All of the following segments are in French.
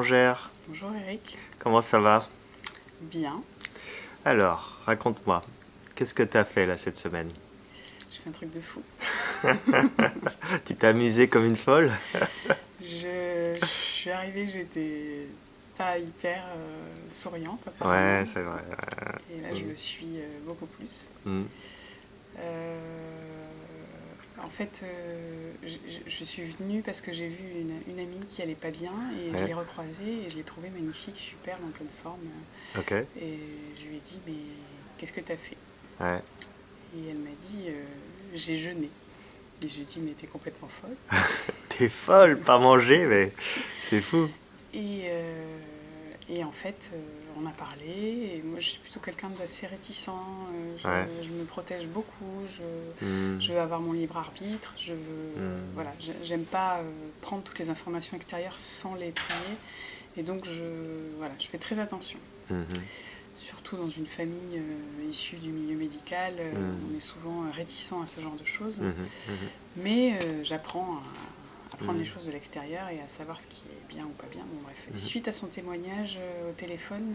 Angère, Bonjour Eric. comment ça va? Bien. Alors, raconte-moi, qu'est-ce que t'as fait là cette semaine? Je fais un truc de fou. Tu t'es amusée comme une folle? Je suis arrivée, j'étais pas hyper souriante Ouais, apparemment. c'est vrai. Et là, je Mm, le suis beaucoup plus. mm, Euh, En fait, je suis venue parce que j'ai vu une amie qui allait pas bien et je ouais, l'ai recroisée et je l'ai trouvée magnifique, superbe, en pleine forme. ok, Et je lui ai dit, mais qu'est-ce que t'as fait? ouais. Et elle m'a dit, j'ai jeûné. Et je lui ai dit, mais t'es complètement folle. T'es folle, pas manger, mais c'est fou. Et en fait, on a parlé, et moi je suis plutôt quelqu'un d'assez réticent, Ouais. je me protège beaucoup, Mm, je veux avoir mon libre arbitre, je veux, mm, voilà, j'aime pas prendre toutes les informations extérieures sans les trier, et donc voilà, je fais très attention. mhm, Surtout dans une famille issue du milieu médical, on est mm, souvent réticent à ce genre de choses. mhm, mhm, Mais j'apprends à prendre les mm, choses de l'extérieur et à savoir ce qui est bien ou pas bien. Bon, bref. Et mhm, suite à son témoignage au téléphone,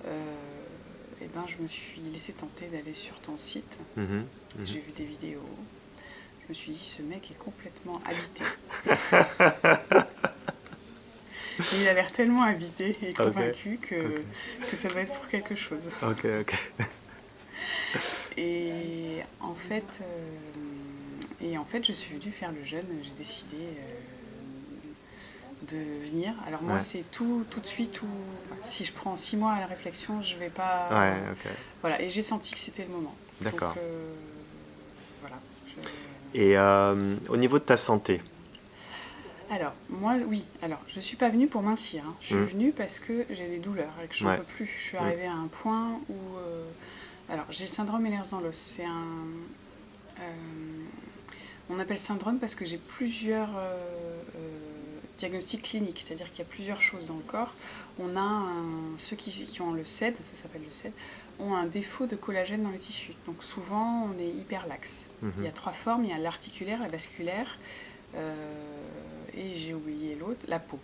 eh ben, je me suis laissé tenter d'aller sur ton site. mhm, mhm. J'ai vu des vidéos. Je me suis dit, ce mec est complètement habité. Et il a l'air tellement habité et Ok, convaincu ok, que ça doit être pour quelque chose. ok, ok. Et en fait, je suis venue faire le jeûne. J'ai décidé de venir. Alors moi, Ouais, c'est tout de suite. Si je prends 6 mois à la réflexion, je vais pas. ouais, ok, Voilà. Et j'ai senti que c'était le moment. Donc d'accord. voilà. Et au niveau de ta santé? Alors moi, oui. Alors je suis pas venue pour mincir, hein. Je suis Mm, venue parce que j'ai des douleurs et que j'en ouais. peux plus. Je suis Mm, arrivée à un point où. Alors j'ai le syndrome Ehlers-Danlos. C'est un. euh, On appelle syndrome parce que j'ai plusieurs diagnostics cliniques, c'est-à-dire qu'il y a plusieurs choses dans le corps. Ceux qui ont le SED, ça s'appelle le SED, ont un défaut de collagène dans les tissus. Donc souvent, on est hyper laxe. Il y mhm, a 3 formes, il y a l'articulaire, la vasculaire, et j'ai oublié l'autre, la peau.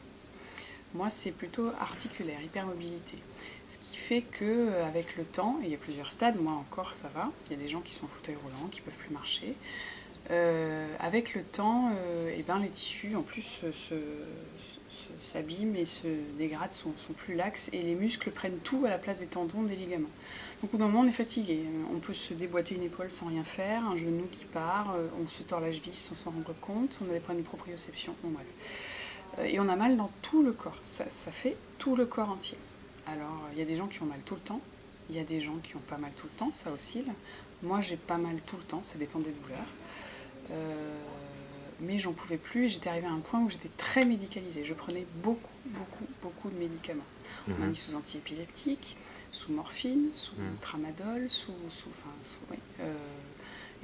Moi, c'est plutôt articulaire, hypermobilité. Ce qui fait que avec le temps, et il y a plusieurs stades, moi encore ça va, il y a des gens qui sont en fauteuil roulant, qui ne peuvent plus marcher. Avec le temps, eh ben, les tissus en plus s'abîment et se dégradent, sont plus laxes et les muscles prennent tout à la place des tendons, des ligaments. Donc au bout d'un moment on est fatigué, on peut se déboîter une épaule sans rien faire, un genou qui part, on se tord la cheville sans s'en rendre compte, on a des problèmes de proprioception, bon bref. Et on a mal dans tout le corps, ça fait tout le corps entier. Alors il y a des gens qui ont mal tout le temps, il y a des gens qui ont pas mal tout le temps, ça oscille. Moi j'ai pas mal tout le temps, ça dépend des douleurs. Euh, mais j'en pouvais plus et j'étais arrivée à un point où j'étais très médicalisée. Je prenais beaucoup de médicaments. On m'a mhm, mis sous antiépileptique, sous morphine, sous mhm. tramadol, oui.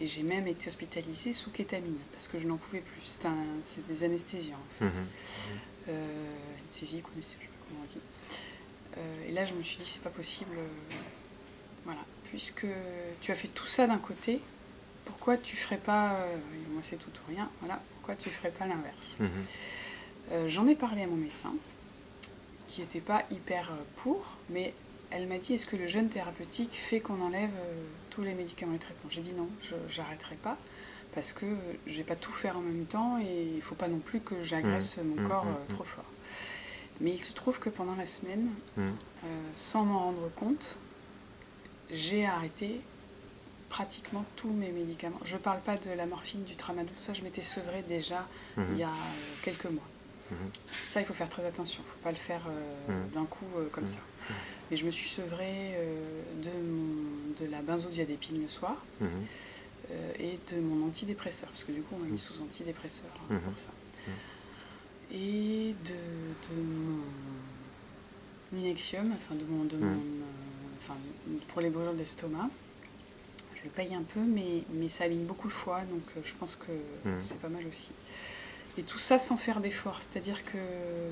Et j'ai même été hospitalisée sous kétamine parce que je n'en pouvais plus. C'est des anesthésiants en fait. Mhm. Anesthésie, je ne sais pas comment on dit. Et là, je me suis dit, c'est pas possible. Voilà, puisque tu as fait tout ça d'un côté, pourquoi tu ferais pas, moi c'est tout ou rien, voilà, pourquoi tu ferais pas l'inverse? Mhm. J'en ai parlé à mon médecin, qui n'était pas hyper pour, mais elle m'a dit, est-ce que le jeûne thérapeutique fait qu'on enlève tous les médicaments et les traitements? J'ai dit non, j'arrêterai pas, parce que je vais pas tout faire en même temps, et il faut pas non plus que Mhm. j'agresse mon corps Mhm. trop fort. Mais il se trouve que pendant la semaine, Mhm. sans m'en rendre compte, j'ai arrêté pratiquement tous mes médicaments. Je ne parle pas de la morphine, du tramadol, ça je m'étais sevrée déjà il y Mhm. a quelques mois. Mhm. Ça, il faut faire très attention, il ne faut pas le faire Mhm. d'un coup comme Mhm. ça. Mais je me suis sevrée de la benzodiazépine le soir Mhm. et de mon antidépresseur, parce que du coup on m'a mis sous antidépresseur Mhm. pour ça. Et de mon Inexium, enfin Mhm. enfin, pour les brûlures d'estomac. Je le paye un peu, mais ça abîme beaucoup le foie, donc je pense que Mhm. c'est pas mal aussi. Et tout ça sans faire d'effort, c'est-à-dire que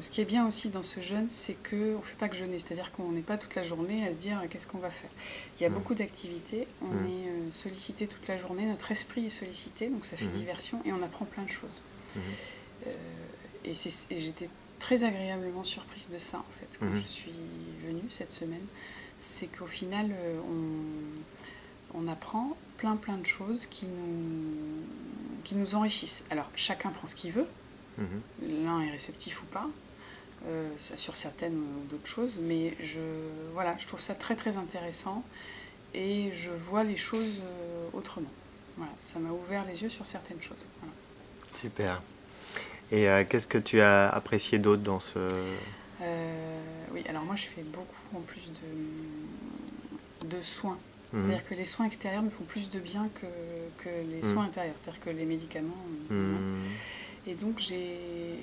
ce qui est bien aussi dans ce jeûne, c'est qu'on ne fait pas que jeûner, c'est-à-dire qu'on n'est pas toute la journée à se dire qu'est-ce qu'on va faire. Il y a beaucoup d'activités, on Mhm. est sollicité toute la journée, notre esprit est sollicité, donc ça fait Mhm. diversion et on apprend plein de choses. Mhm. Et j'étais très agréablement surprise de ça, en fait, quand Mhm. je suis venue cette semaine. C'est qu'au final, on apprend plein de choses qui nous enrichissent. Alors, chacun prend ce qu'il veut. Mhm. L'un est réceptif ou pas, sur certaines ou d'autres choses, mais voilà, je trouve ça très intéressant et je vois les choses autrement. Voilà, ça m'a ouvert les yeux sur certaines choses. Voilà. Super. Et qu'est-ce que tu as apprécié d'autre dans ce... Oui, alors moi je fais beaucoup en plus de soins. Mhm. C'est-à-dire que les soins extérieurs me font plus de bien que les soins intérieurs. C'est-à-dire que les médicaments, non. Mhm. Et donc j'ai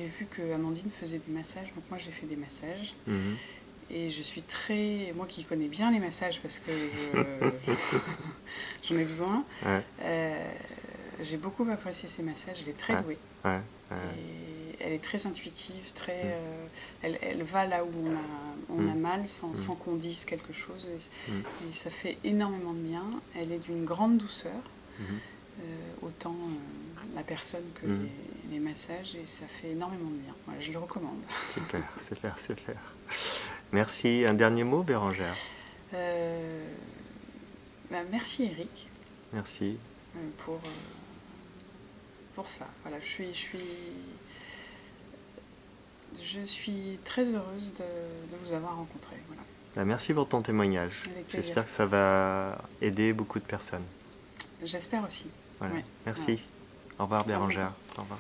vu que Amandine faisait des massages, donc moi j'ai fait des massages. Mhm. Et je suis moi qui connais bien les massages parce que j'en ai besoin, Ouais, j'ai beaucoup apprécié ces massages, elle est très ouais, douée. ouais, Et elle est très intuitive, elle va là où on a mal sans qu'on dise quelque chose. Et ça fait énormément de bien. Elle est d'une grande douceur, Mhm. autant la personne que les massages, et ça fait énormément de bien. Voilà, je le recommande. Super, super. Merci. Un dernier mot, Bérangère? Euh, Merci Eric Merci. euh, pour, euh, pour ça. Voilà, je suis très heureuse de vous avoir rencontré. Voilà. Bah, merci pour ton témoignage. Avec plaisir. J'espère que ça va aider beaucoup de personnes. J'espère aussi. Voilà. Ouais. Merci. Au revoir, bientôt. Bérangère. Au revoir.